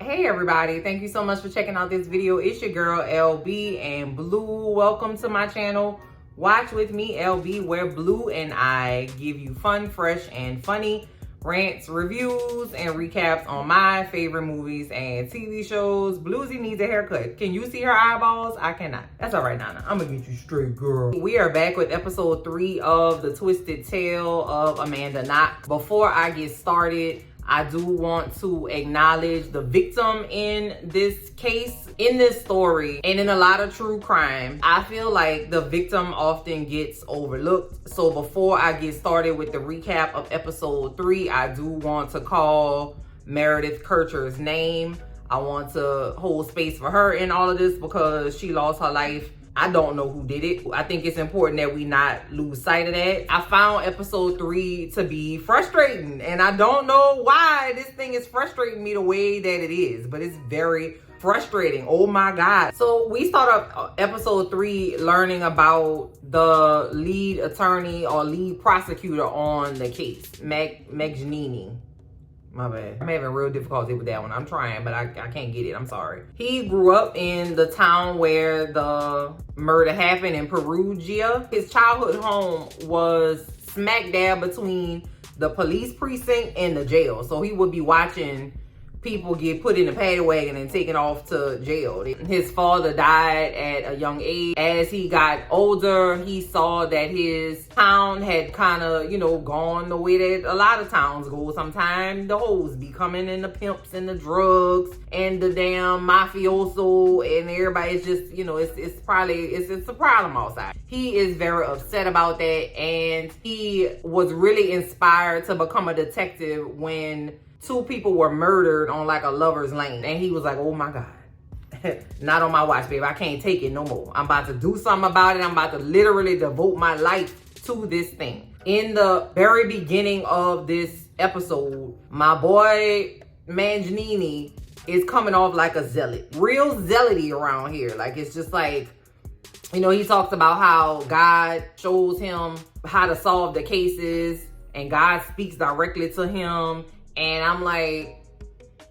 Hey everybody, thank you so much for checking out this video. It's your girl LB and Blue. Welcome to my channel. Watch with me, LB, where Blue and I give you fun, fresh, and funny rants, reviews, and recaps on my favorite movies and TV shows. Bluesy needs a haircut. Can you see her eyeballs? I cannot. That's all right, Nana. I'm gonna get you straight, girl. We are back with episode 3 of The Twisted Tale of Amanda Knox. Before I get started, I do want to acknowledge the victim in this case. In this story, and in a lot of true crime, I feel like the victim often gets overlooked. So before I get started with the recap of episode 3, I do want to call Meredith Kircher's name. I want to hold space for her in all of this because she lost her life. I don't know who did it. I think it's important that we not lose sight of that. I found episode 3 to be frustrating, and I don't know why this thing is frustrating me the way that it is, but it's very frustrating. Oh my God. So we start up episode 3 learning about the lead attorney or lead prosecutor on the case, Maggianini. My bad. I'm having real difficulty with that one. I'm trying, but I can't get it. I'm sorry. He grew up in the town where the murder happened in Perugia. His childhood home was smack dab between the police precinct and the jail. So he would be watching people get put in a paddy wagon and taken off to jail. His father died at a young age. As he got older, he saw that his town had kind of, gone the way that a lot of towns go. Sometimes the hoes be coming and the pimps and the drugs and the damn mafioso and everybody's just, it's a problem outside. He is very upset about that, and he was really inspired to become a detective when 2 people were murdered on like a lover's lane. And he was like, oh my God, not on my watch, babe. I can't take it no more. I'm about to do something about it. I'm about to literally devote my life to this thing. In the very beginning of this episode, my boy Maggianini is coming off like a zealot. Real zealoty around here. Like, it's just like, he talks about how God shows him how to solve the cases and God speaks directly to him. And I'm like,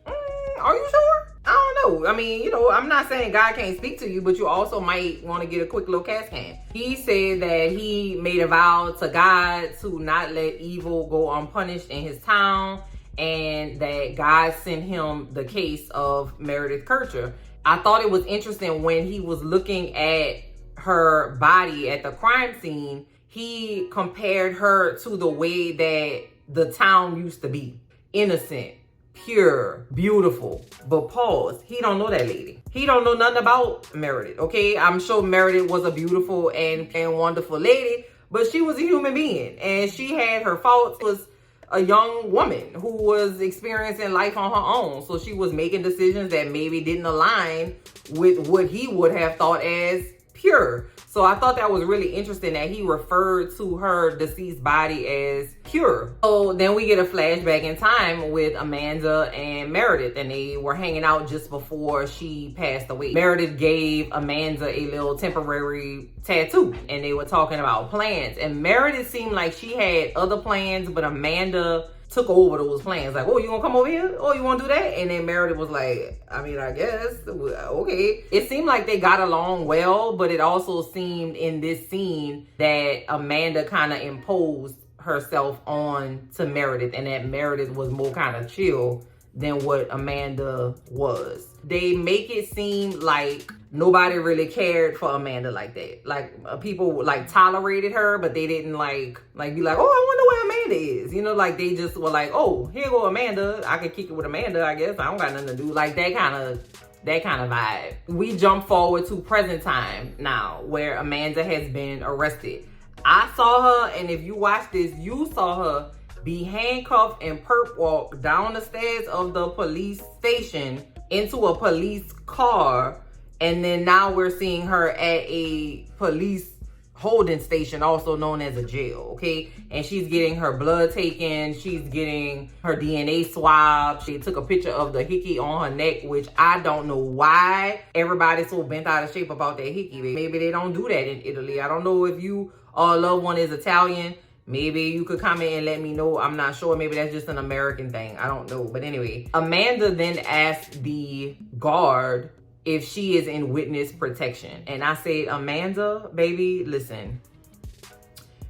are you sure? I don't know. I mean, I'm not saying God can't speak to you, but you also might want to get a quick little CAT scan. He said that he made a vow to God to not let evil go unpunished in his town, and that God sent him the case of Meredith Kircher. I thought it was interesting when he was looking at her body at the crime scene, he compared her to the way that the town used to be. Innocent, pure, beautiful. But pause, he don't know that lady. He don't know nothing about Meredith, okay? I'm sure Meredith was a beautiful and wonderful lady, but she was a human being, and she had her faults. Was a young woman who was experiencing life on her own, so she was making decisions that maybe didn't align with what he would have thought as pure. So I thought that was really interesting that he referred to her deceased body as pure. So then we get a flashback in time with Amanda and Meredith, and they were hanging out just before she passed away. Meredith gave Amanda a little temporary tattoo, and they were talking about plans. And Meredith seemed like she had other plans, but Amanda took over those plans. Like, oh, you gonna come over here? Oh, you wanna do that? And then Meredith was like, I mean, I guess, okay. It seemed like they got along well, but it also seemed in this scene that Amanda kind of imposed herself on to Meredith, and that Meredith was more kind of chill than what Amanda was. They make it seem like nobody really cared for Amanda like that. Like, people like tolerated her, but they didn't like be like, oh, I wonder where Amanda is. Like, they just were like, oh, here go Amanda. I can kick it with Amanda, I guess. I don't got nothing to do. Like, that kind of vibe. We jump forward to present time now, where Amanda has been arrested. I saw her, and if you watch this, you saw her be handcuffed and perp walk down the stairs of the police station into a police car. And then now we're seeing her at a police holding station, also known as a jail, okay? And she's getting her blood taken. She's getting her DNA swab. She took a picture of the hickey on her neck, which I don't know why everybody's so bent out of shape about that hickey. Maybe they don't do that in Italy. I don't know if you or a loved one is Italian. Maybe you could comment and let me know. I'm not sure. Maybe that's just an American thing. I don't know. But anyway, Amanda then asked the guard if she is in witness protection. And I said, Amanda, baby, listen.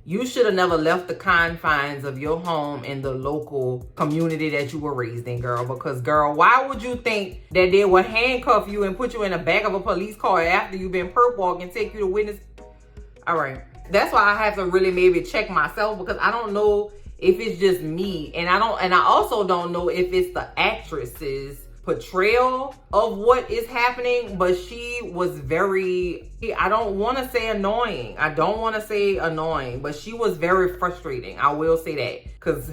You should have never left the confines of your home in the local community that you were raised in, girl. Because, girl, why would you think that they would handcuff you and put you in the back of a police car after you've been perp walk and take you to witness? All right. That's why I have to really maybe check myself, because I don't know if it's just me. And I also don't know if it's the actress's portrayal of what is happening, but she was very, I don't want to say annoying. But she was very frustrating. I will say that, because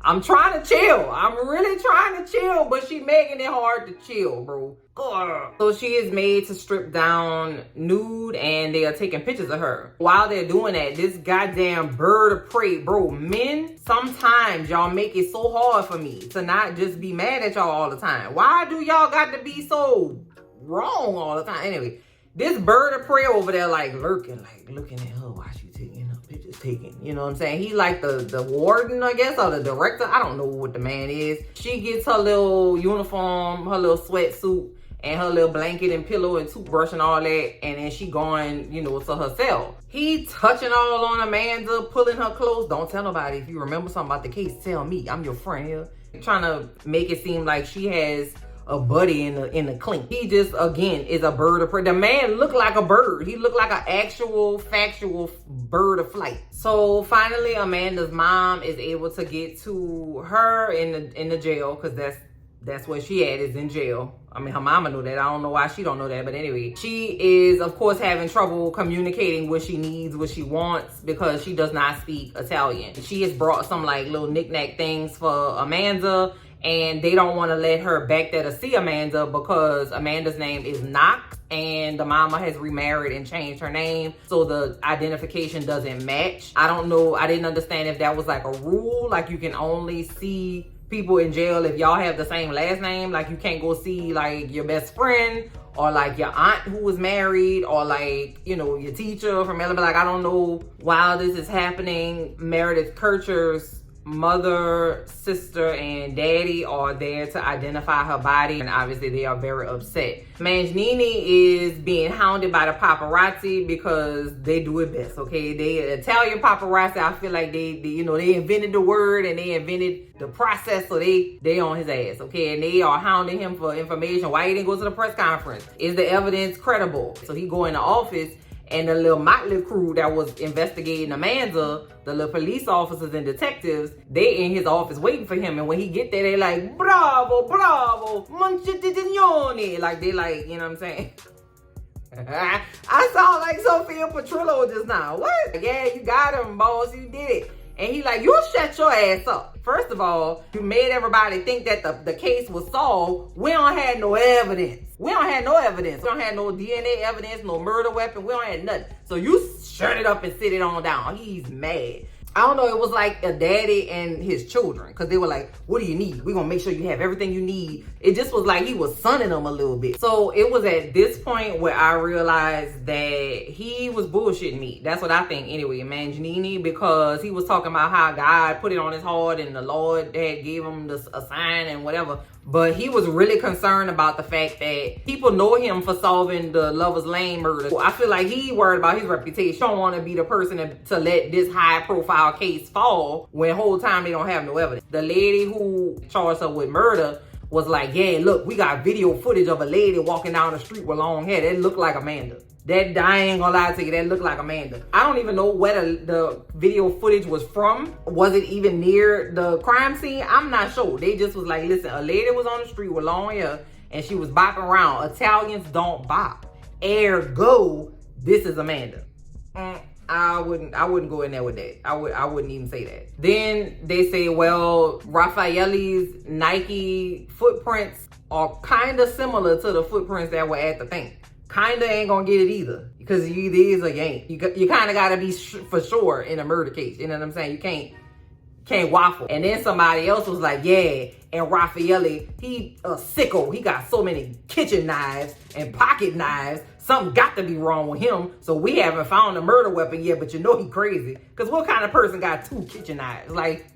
I'm trying to chill. I'm really trying to chill, but she making it hard to chill, bro. Ugh. So she is made to strip down nude, and they are taking pictures of her. While they're doing that, this goddamn bird of prey, bro, men, sometimes y'all make it so hard for me to not just be mad at y'all all the time. Why do y'all got to be so wrong all the time? Anyway, this bird of prey over there, like lurking, like looking at her while she taking her pictures taken. You know what I'm saying? He like the warden, I guess, or the director. I don't know what the man is. She gets her little uniform, her little sweatsuit, and her little blanket and pillow and toothbrush and all that, and then she going, you know, to her cell. He touching all on Amanda, pulling her clothes. Don't tell nobody. If you remember something about the case, tell me. I'm your friend here. Trying to make it seem like she has a buddy in the clink. He just, again, is a bird of prey. The man looked like a bird. He looked like an actual, factual bird of flight. So finally, Amanda's mom is able to get to her in the jail, because that's where she at, is in jail. I mean, her mama knew that. I don't know why she don't know that. But anyway, she is, of course, having trouble communicating what she needs, what she wants, because she does not speak Italian. She has brought some like little knick-knack things for Amanda, and they don't want to let her back there to see Amanda because Amanda's name is KNOX, and the mama has remarried and changed her name, so the identification doesn't match. I don't know. I didn't understand if that was like a rule, like you can only see people in jail if y'all have the same last name. Like you can't go see like your best friend or like your aunt who was married, or like, you know, your teacher from elementary. Like, I don't know. While this is happening, Meredith Kircher's mother, sister, and daddy are there to identify her body, and obviously they are very upset. Manginini is being hounded by the paparazzi because they do it best, okay? They Italian paparazzi, I feel like they you know, they invented the word and they invented the process, so they on his ass, okay? And they are hounding him for information. Why he didn't go to the press conference? Is the evidence credible? So he go in the office, and the little motley crew that was investigating Amanda, the little police officers and detectives, they in his office waiting for him. And when he get there, they like, bravo, bravo, Monchitignoni. Like, they like, you know what I'm saying? I sound like Sophia Petrillo just now. What? Yeah, you got him, boss. You did it. And he like, you shut your ass up. First of all, you made everybody think that the case was solved. We don't have no evidence. We don't have no evidence. We don't have no DNA evidence, no murder weapon. We don't have nothing. So you shut it up and sit it on down. He's mad. I don't know, it was like a daddy and his children, because they were like, what do you need? We're going to make sure you have everything you need. It just was like he was sunning them a little bit. So it was at this point where I realized that he was bullshitting me. That's what I think anyway, Manginini, because he was talking about how God put it on his heart and the Lord had gave him a sign and whatever. But he was really concerned about the fact that people know him for solving the Lover's Lane murder. I feel like he worried about his reputation. He don't want to be the person to let this high profile case fall when the whole time they don't have no evidence. The lady who charged her with murder was like, yeah, look, we got video footage of a lady walking down the street with long hair. That looked like Amanda. That, I ain't gonna lie to you, that looked like Amanda. I don't even know where the video footage was from. Was it even near the crime scene? I'm not sure. They just was like, listen, a lady was on the street with long hair and she was bopping around. Italians don't bop. Ergo, this is Amanda. I wouldn't go in there with that. I wouldn't even say that. Then they say, well, Raffaelle's Nike footprints are kind of similar to the footprints that were at the thing. Kinda ain't gonna get it either, because you either is or you ain't. You kind of gotta be for sure in a murder case. You know what I'm saying? You can't waffle. And then somebody else was like, yeah, and Raffaele, he a sicko. He got so many kitchen knives and pocket knives something got to be wrong with him. So we haven't found a murder weapon yet, but you know he crazy. Because what kind of person got 2 kitchen knives? Like,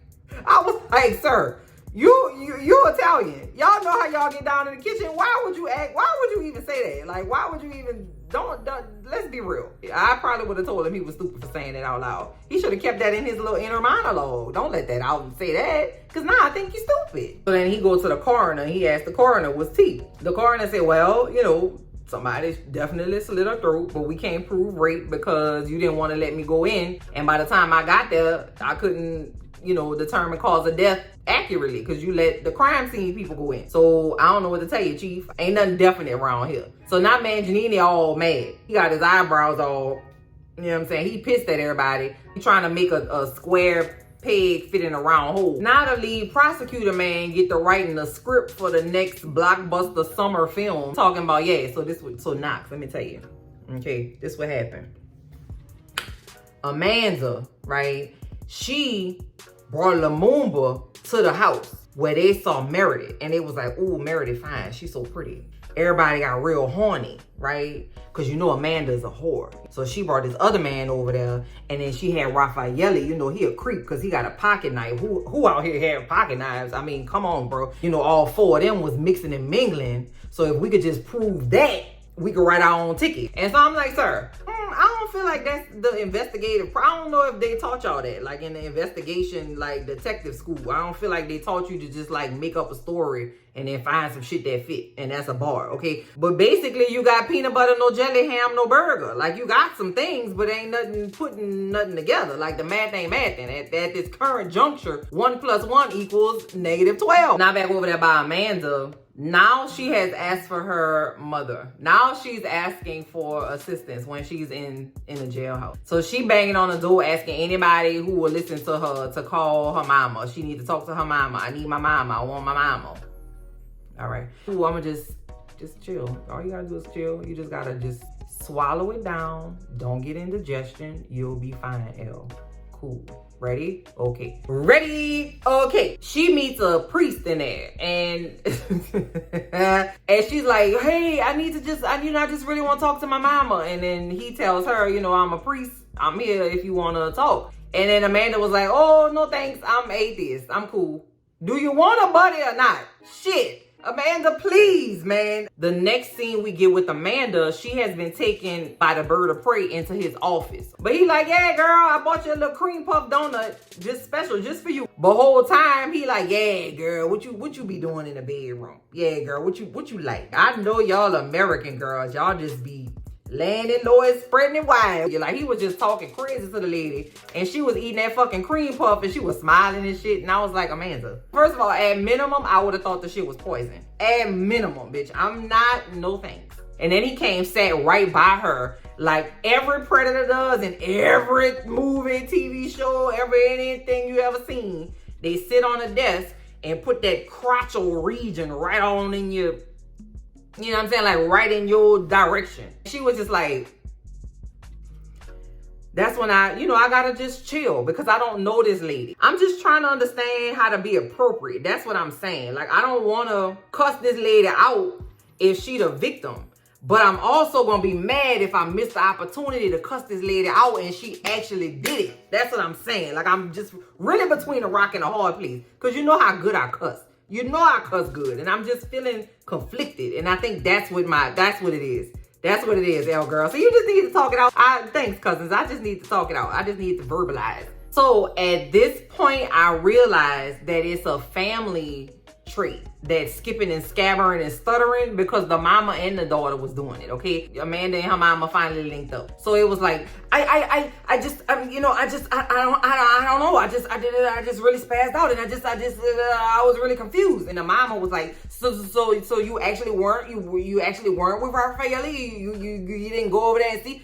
I was like, sir, you Italian. Y'all know how y'all get down in the kitchen. Why would you even say that? Like, why would you even, don't let's be real. I probably would have told him he was stupid for saying that out loud. He should have kept that in his little inner monologue. Don't let that out and say that. Because now I think he's stupid. So then he goes to the coroner. He asked the coroner, what's T? The coroner said, well, you know, somebody definitely slit her throat, but we can't prove rape because you didn't want to let me go in. And by the time I got there, I couldn't, you know, determine cause of death accurately because you let the crime scene people go in. So I don't know what to tell you, Chief. Ain't nothing definite around here. So now man Janini all mad. He got his eyebrows all, you know what I'm saying? He pissed at everybody. He trying to make a square peg fit in a round hole. Now the lead prosecutor, man, get to writing the script for the next blockbuster summer film. Talking about, yeah, so Knox, let me tell you. Okay, this what happened. Amanda, right? She brought Lumumba to the house where they saw Meredith. And it was like, ooh, Meredith fine. She's so pretty. Everybody got real horny, right? Because you know Amanda's a whore. So she brought this other man over there. And then she had Raffaele. You know, he a creep because he got a pocket knife. Who out here had pocket knives? I mean, come on, bro. You know, all 4 of them was mixing and mingling. So if we could just prove that, we could write our own ticket. And so I'm like, sir, I don't feel like that's the investigative. I don't know if they taught y'all that, like in the investigation, like detective school. I don't feel like they taught you to just like make up a story and then find some shit that fit. And that's a bar, okay? But basically you got peanut butter, no jelly, ham, no burger. Like you got some things, but ain't nothing putting nothing together. Like the math ain't mathing. At this current juncture, 1 + 1 = -12. Now back over there by Amanda. Now she has asked for her mother. Now she's asking for assistance when she's in a jailhouse. So she banging on the door asking anybody who will listen to her to call her mama. She need to talk to her mama. I need my mama. I want my mama. All right. Ooh, I'ma just chill. All you gotta do is chill. You just gotta just swallow it down. Don't get indigestion. You'll be fine, L. Cool. Ready? Okay. Ready? Okay. She meets a priest in there and and she's like, hey, I just really want to talk to my mama. And then he tells her, you know, I'm a priest. I'm here if you want to talk. And then Amanda was like, oh, no thanks. I'm atheist. I'm cool. Do you want a buddy or not? Shit. Amanda, please, man. The next scene we get with Amanda, she has been taken by the bird of prey into his office. But he like, yeah, girl, I bought you a little cream puff donut, just special, just for you. But whole time, he like, yeah, girl, what you be doing in the bedroom? Yeah, girl, what you like? I know y'all American girls, y'all just be laying it low and spreading it wide. Like, he was just talking crazy to the lady. And she was eating that fucking cream puff and she was smiling and shit. And I was like, Amanda, first of all, at minimum, I would have thought the shit was poison. At minimum, bitch. I'm not, no thanks. And then he came, sat right by her. Like every predator does in every movie, TV show, anything you ever seen. They sit on a desk and put that crotchal region right on in your, you know what I'm saying? Like right in your direction. She was just like, that's when I gotta just chill because I don't know this lady. I'm just trying to understand how to be appropriate. That's what I'm saying. Like, I don't want to cuss this lady out if she the victim. But I'm also going to be mad if I miss the opportunity to cuss this lady out and she actually did it. That's what I'm saying. Like, I'm just really between a rock and a hard place. Because you know how good I cuss. You know I cuss good. And I'm just feeling conflicted. And I think that's what it is. That's what it is, L girl. So you just need to talk it out. Thanks, cousins. I just need to talk it out. I just need to verbalize. So at this point, I realized that it's a family trait, that skipping and scabbering and stuttering, because the mama and the daughter was doing it, okay? Amanda and her mama finally linked up. So it was like, I just really spazzed out, and I was really confused. And the mama was like, so you actually weren't with Raffaele? You didn't go over there and see?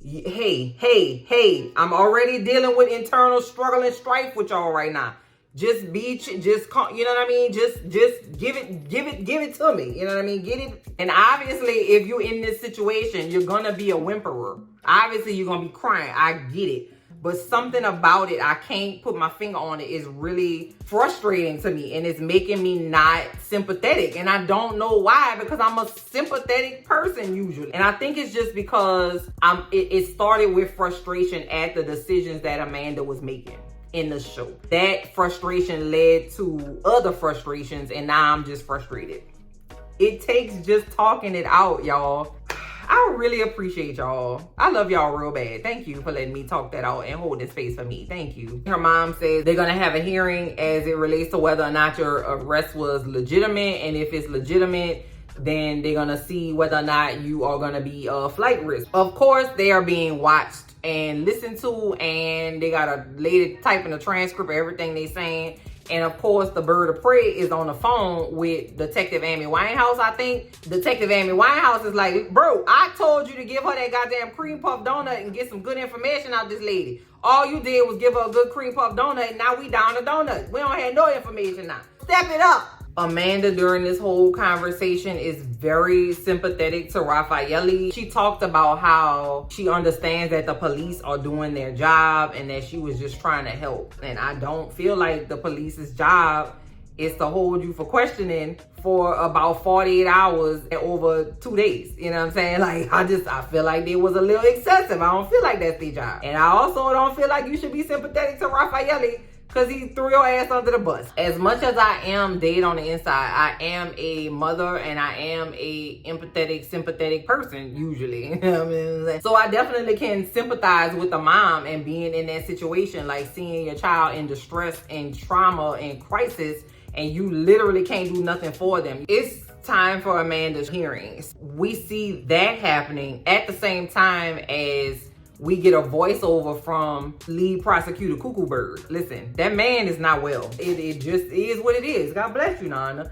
Hey, I'm already dealing with internal struggle and strife with y'all right now. Just you know what I mean? Just give it to me. You know what I mean? Get it. And obviously, if you're in this situation, you're gonna be a whimperer. Obviously, you're gonna be crying. I get it. but something about it, I can't put my finger on it, is really frustrating to me, and it's making me not sympathetic. And I don't know why, because I'm a sympathetic person usually. And I think it's just because it started with frustration at the decisions that Amanda was making in the show. That frustration led to other frustrations, and now I'm just frustrated. It takes just talking it out, y'all. I really appreciate y'all. I love y'all real bad. Thank you for letting me talk that out and hold this space for me. Thank you. Her mom says they're gonna have a hearing as it relates to whether or not your arrest was legitimate, and if it's legitimate, then they're gonna see whether or not you are gonna be a flight risk. Of course, they are being watched and listened to, and they got a lady typing a transcript of everything they saying. And of course, the bird of prey is on the phone with Detective Amy Winehouse, I think. Detective Amy Winehouse is like, bro, I told you to give her that goddamn cream puff donut and get some good information out of this lady. All you did was give her a good cream puff donut, and now we down to donuts. We don't have no information now. Step it up. Amanda, during this whole conversation, is very sympathetic to Raffaele. She talked about how she understands that the police are doing their job and that she was just trying to help. And I don't feel like the police's job is to hold you for questioning for about 48 hours and over 2 days. You know what I'm saying? Like, I feel like it was a little excessive. I don't feel like that's their job. And I also don't feel like you should be sympathetic to Raffaele, because he threw your ass under the bus. As much as I am dead on the inside, I am a mother and I am a empathetic, sympathetic person, usually. You know what I mean? So I definitely can sympathize with the mom and being in that situation, like seeing your child in distress and trauma and crisis, and you literally can't do nothing for them. It's time for Amanda's hearings. We see that happening at the same time as we get a voiceover from lead prosecutor Cuckoo Bird. Listen, that man is not well. It just is what it is. God bless you, Nana.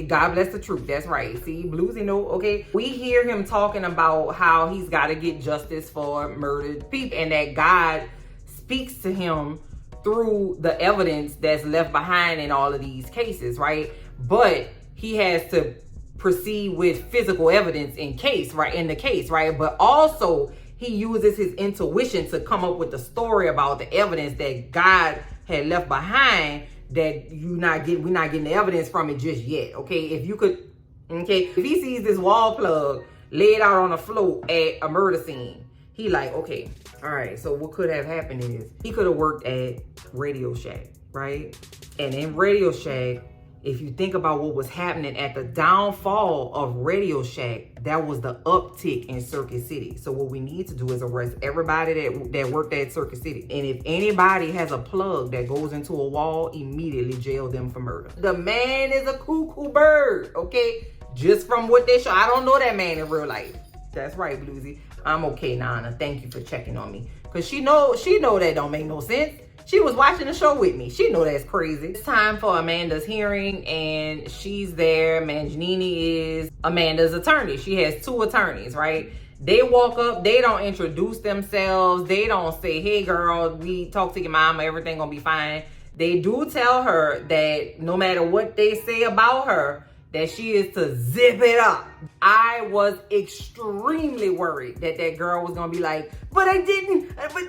God bless the truth. That's right. See, Bluesy, no, okay. We hear him talking about how he's got to get justice for murdered people, and that God speaks to him through the evidence that's left behind in all of these cases, right? But he has to proceed with physical evidence in the case, right? But also, he uses his intuition to come up with the story about the evidence that God had left behind, that we're not getting the evidence from it just yet, okay? If he sees this wall plug laid out on the floor at a murder scene, he like, okay, all right, so what could have happened is he could have worked at Radio Shack, right? And in Radio Shack, if you think about what was happening at the downfall of Radio Shack, that was the uptick in Circuit City. So what we need to do is arrest everybody that worked at Circuit City. And if anybody has a plug that goes into a wall, immediately jail them for murder. The man is a cuckoo bird, okay? Just from what they show. I don't know that man in real life. That's right, Bluesy. I'm okay, Nana. Thank you for checking on me. Because she know that don't make no sense. She was watching the show with me. She know that's crazy. It's time for Amanda's hearing, and she's there. Mangianini is Amanda's attorney. She has 2 attorneys, right? They walk up. They don't introduce themselves. They don't say, hey, girl, we talked to your mama. Everything gonna be fine. They do tell her that no matter what they say about her, that she is to zip it up. I was extremely worried that girl was gonna be like, but I didn't, but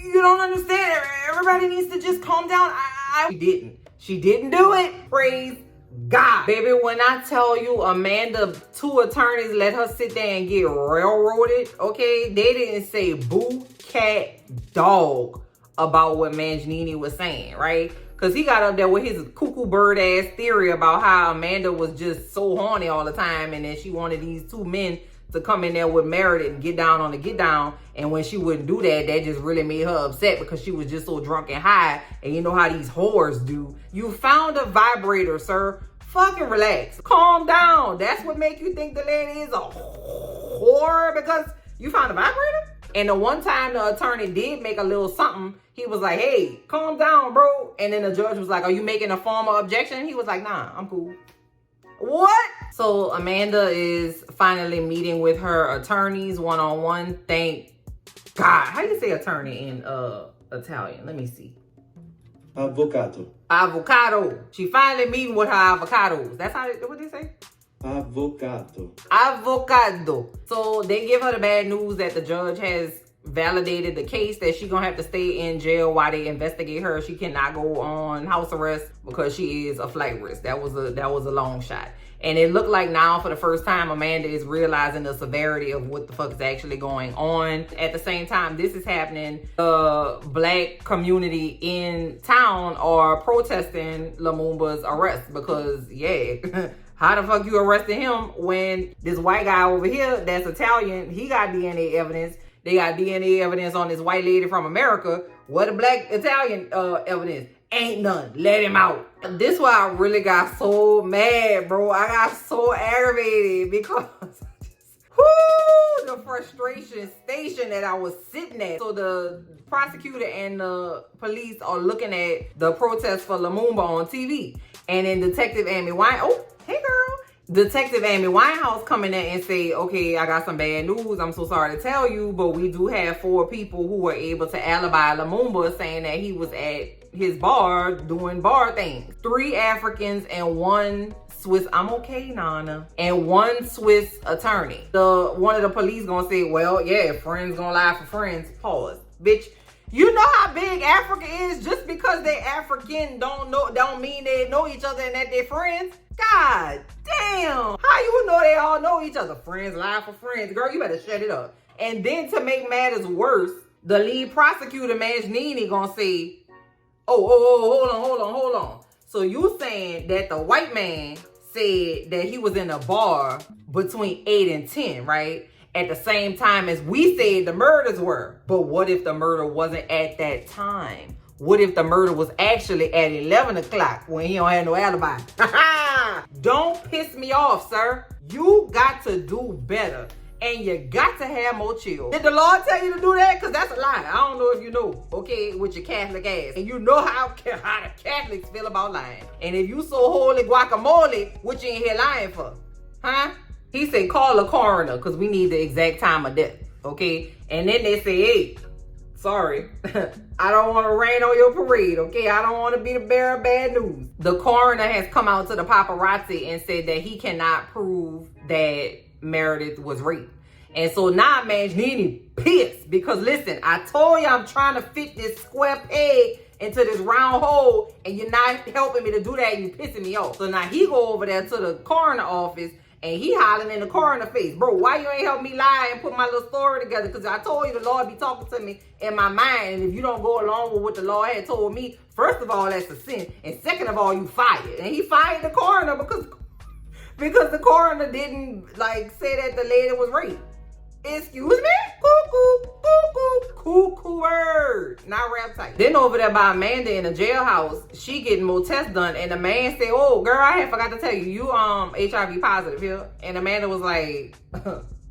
you don't understand. Everybody needs to just calm down. She didn't do it. Praise God. Baby, when I tell you Amanda, 2 attorneys let her sit there and get railroaded, okay? They didn't say boo, cat, dog about what Mangianini was saying, right? Because he got up there with his cuckoo bird ass theory about how Amanda was just so horny all the time, and then she wanted these 2 men to come in there with Meredith and get down on the get down. And when she wouldn't do that, that just really made her upset because she was just so drunk and high. And you know how these whores do. You found a vibrator, sir. Fucking relax. Calm down. That's what make you think the lady is a whore, because you found a vibrator? And the one time the attorney did make a little something, he was like, hey, calm down, bro. And then the judge was like, are you making a formal objection? He was like, nah, I'm cool. What? So Amanda is finally meeting with her attorneys one-on-one. Thank God. How do you say attorney in Italian? Let me see. Avvocato. Avocado. She finally meeting with her avocados. That's what they say? Avvocato. Avocado. So they give her the bad news that the judge has validated the case that she gonna have to stay in jail while they investigate her. She cannot go on house arrest because she is a flight risk. That was a long shot. And it looked like now for the first time, Amanda is realizing the severity of what the fuck is actually going on. At the same time, this is happening. The black community in town are protesting Lumumba's arrest because, yeah, how the fuck you arrested him when this white guy over here that's Italian, he got DNA evidence. They got DNA evidence on this white lady from America. What the black Italian evidence? Ain't none. Let him out. This why I really got so mad, bro. I got so aggravated because the frustration station that I was sitting at. So the prosecutor and the police are looking at the protest for Lumumba on TV. And then Detective Amy Winehouse come in there and say, okay, I got some bad news. I'm so sorry to tell you, but we do have 4 people who were able to alibi Lumumba, saying that he was at his bar doing bar things. 3 Africans and 1 Swiss, I'm okay, Nana, and 1 Swiss attorney. One of the police gonna say, well, yeah, friends gonna lie for friends. Pause. Bitch, you know how big Africa is? Just because they African don't mean they know each other and that they're friends. God damn. How you know they all know each other? Friends lie for friends. Girl, you better shut it up. And then to make matters worse, the lead prosecutor, Majnini, gonna say, hold on. So you saying that the white man said that he was in a bar between 8 and 10, right? At the same time as we said the murders were. But what if the murder wasn't at that time? What if the murder was actually at 11 o'clock when he don't have no alibi? Don't piss me off, sir. You got to do better. And you got to have more chill. Did the Lord tell you to do that? Because that's a lie. I don't know if you know, okay, with your Catholic ass. And you know how the Catholics feel about lying. And if you so holy guacamole, what you in here lying for? Huh? He said, call a coroner because we need the exact time of death, okay? And then they say, hey, sorry, I don't want to rain on your parade, okay? I don't want to be the bearer of bad news. The coroner has come out to the paparazzi and said that he cannot prove that Meredith was raped. And so now Majnini pissed because, listen, I told you I'm trying to fit this square peg into this round hole and you're not helping me to do that and you pissing me off. So now he go over there to the coroner office and he hollering in the coroner face, bro, why you ain't help me lie and put my little story together? Because I told you the Lord be talking to me in my mind. And if you don't go along with what the Lord had told me, first of all, that's a sin. And second of all, you fired. And he fired the coroner because the coroner didn't say that the lady was raped. Excuse me? Cuckoo bird. Not rap tight. Then over there by Amanda in the jailhouse, she getting more tests done. And the man said, oh, girl, I had forgot to tell you, you HIV positive here. And Amanda was like,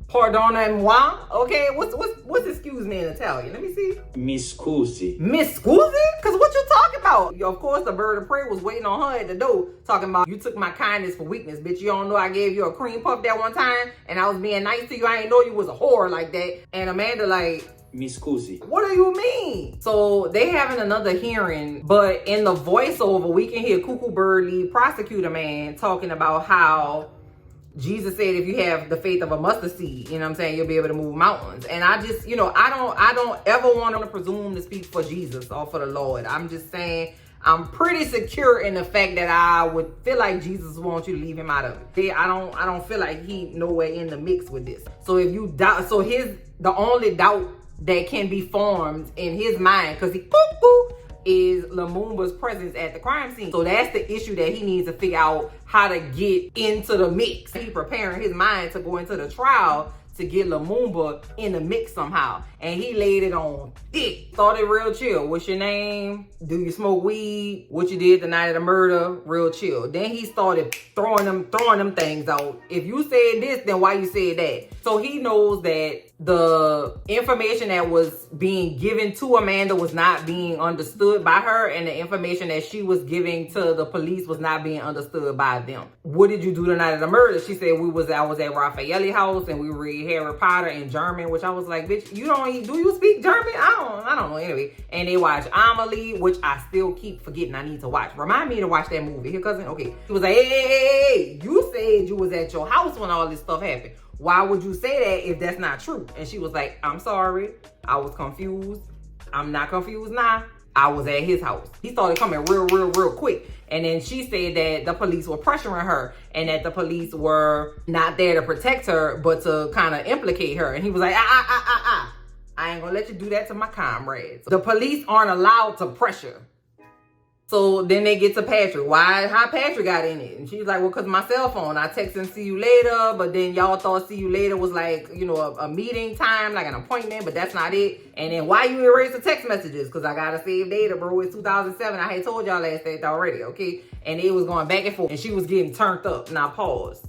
pardonnez-moi? Okay, what's excuse me in Italian? Let me see. Mi scusi. Mi scusi? Because what you talking about? Of course, the bird of prey was waiting on her at the door, talking about, you took my kindness for weakness, bitch. You don't know I gave you a cream puff that one time, and I was being nice to you. I didn't know you was a whore like that. And Amanda like, Mi scusi. what do you mean? So they having another hearing, but in the voiceover, we can hear Cuckoo Bird lead prosecutor man talking about how Jesus said if you have the faith of a mustard seed, you know what I'm saying, you'll be able to move mountains. And I just, I don't ever want to presume to speak for Jesus or for the Lord. I'm just saying I'm pretty secure in the fact that I would feel like Jesus wants you to leave him out of it. I don't feel like he nowhere in the mix with this. So if you doubt, so the only doubt that can be formed in his mind, because he cuckoo, is Lumumba's presence at the crime scene. So that's the issue that he needs to figure out how to get into the mix. He's preparing his mind to go into the trial to get Lumumba in the mix somehow. And he laid it on thick. Started real chill. What's your name? Do you smoke weed? What you did the night of the murder? Real chill. Then he started throwing them things out. If you said this, then why you said that? So he knows that the information that was being given to Amanda was not being understood by her, and the information that she was giving to the police was not being understood by them. What did you do the night of the murder? She said I was at Raffaelle's house and we read Harry Potter in German, which I was like, bitch, do you speak German? I don't know. Anyway, and they watch Amelie, which I still keep forgetting I need to watch. Remind me to watch that movie. Here, cousin. Okay. He was like, hey, you said you was at your house when all this stuff happened. Why would you say that if that's not true? And she was like, I'm sorry. I was confused. I'm not confused now. I was at his house. He started coming real quick. And then she said that the police were pressuring her and that the police were not there to protect her, but to kind of implicate her. And he was like, I ain't gonna let you do that to my comrades. The police aren't allowed to pressure. So then they get to Patrick. How Patrick got in it? And she's like, well, because my cell phone. I text him, see you later. But then y'all thought see you later was like, you know, a meeting time, like an appointment. But that's not it. And then why you erase the text messages? Because I got to save data, bro. It's 2007. I had told y'all last day already, okay? And it was going back and forth. And she was getting turned up. Now, pause.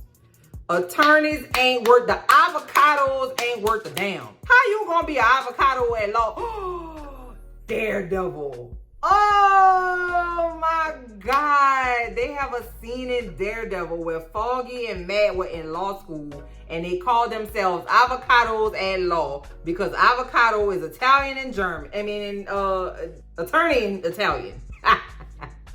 Attorneys ain't worth, the avocados ain't worth a damn. How you going to be an avocado at law? Daredevil. Oh my God. They have a scene in Daredevil where Foggy and Matt were in law school and they called themselves avocados at law because avocado is Italian and German. I mean, attorney in Italian. Boop,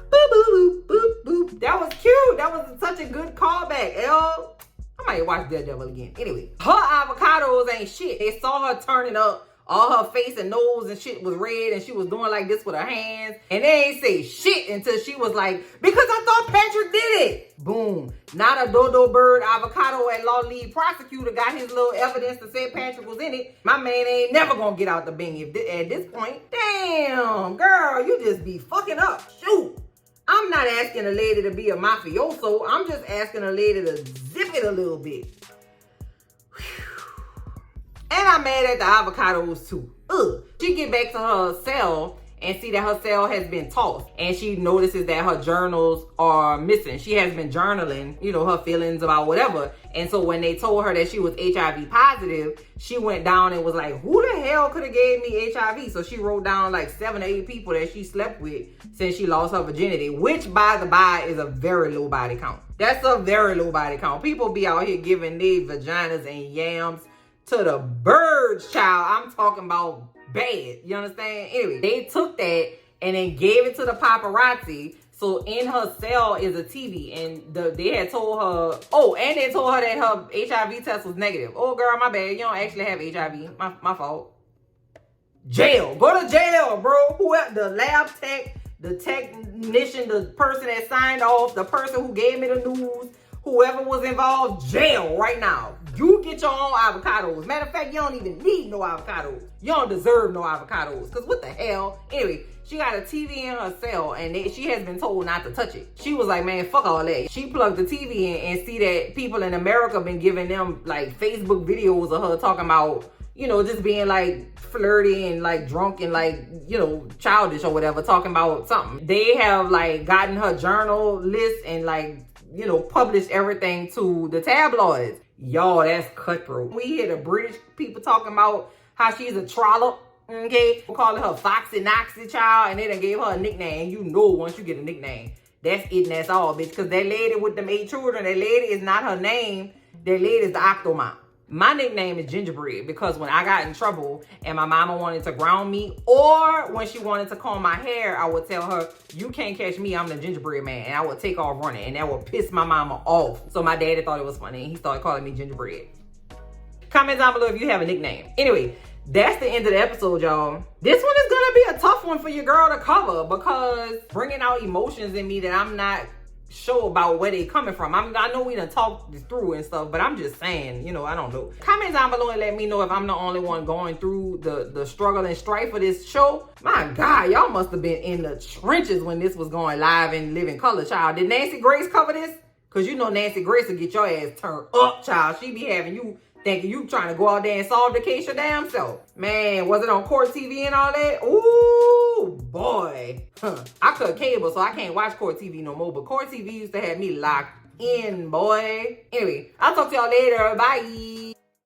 boop, boop, boop, boop. That was cute. That was such a good callback, L. I might watch Daredevil again. Anyway, her avocados ain't shit. They saw her turning up. All her face and nose and shit was red and she was doing like this with her hands. And they ain't say shit until she was like, because I thought Patrick did it. Boom. Not a dodo bird avocado at law lead prosecutor got his little evidence to say Patrick was in it. My man ain't never gonna get out the bing at this point. Damn, girl, you just be fucking up. Shoot. I'm not asking a lady to be a mafioso. I'm just asking a lady to zip it a little bit. And I'm mad at the avocados too. Ugh. She get back to her cell and see that her cell has been tossed. And she notices that her journals are missing. She has been journaling, you know, her feelings about whatever. And so when they told her that she was HIV positive, she went down and was like, who the hell could have gave me HIV? So she wrote down like 7 or 8 people that she slept with since she lost her virginity, which by the by is a very low body count. That's a very low body count. People be out here giving their vaginas and yams to the birds, child. I'm talking about bad. You understand? Anyway, they took that and then gave it to the paparazzi. So in her cell is a TV. And they had told her, and they told her that her HIV test was negative. Oh, girl, my bad. You don't actually have HIV. My fault. Jail. Go to jail, bro. Whoever, the lab tech, the technician, the person that signed off, the person who gave me the news, whoever was involved, jail right now. You get your own avocados. Matter of fact, you don't even need no avocados. You don't deserve no avocados. Because what the hell? Anyway, she got a TV in her cell and she has been told not to touch it. She was like, man, fuck all that. She plugged the TV in and see that people in America been giving them like Facebook videos of her talking about, you know, just being like flirty and like drunk and like, you know, childish or whatever, talking about something. They have like gotten her journal list and like, you know, published everything to the tabloids. Y'all, that's cutthroat. We hear the British people talking about how she's a trollop, okay? We're calling her Foxy Noxy child, and they done gave her a nickname. You know once you get a nickname, that's it and that's all, bitch. Because that lady with them 8 children, that lady is not her name. That lady is the Octomom. My nickname is Gingerbread because when I got in trouble and my mama wanted to ground me or when she wanted to comb my hair, I would tell her, you can't catch me, I'm the gingerbread man. And I would take off running and that would piss my mama off. So my daddy thought it was funny and he started calling me Gingerbread. Comment down below if you have a nickname. Anyway, that's the end of the episode, y'all. This one is gonna be a tough one for your girl to cover because bringing out emotions in me that I'm not sure about where they coming from. I know we done talked this through and stuff, but I'm just saying, you know, I don't know. Comment down below and let me know if I'm the only one going through the struggle and strife of this show. My God, y'all must have been in the trenches when this was going live in Living Color, child. Did Nancy Grace cover this? Because you know Nancy Grace will get your ass turned up, child. She be having you thinking you trying to go out there and solve the case your damn self. Man, was it on Court TV and all that? Ooh, boy. I cut cable, so I can't watch Court TV no more. But Court TV used to have me locked in, boy. Anyway, I'll talk to y'all later. Bye.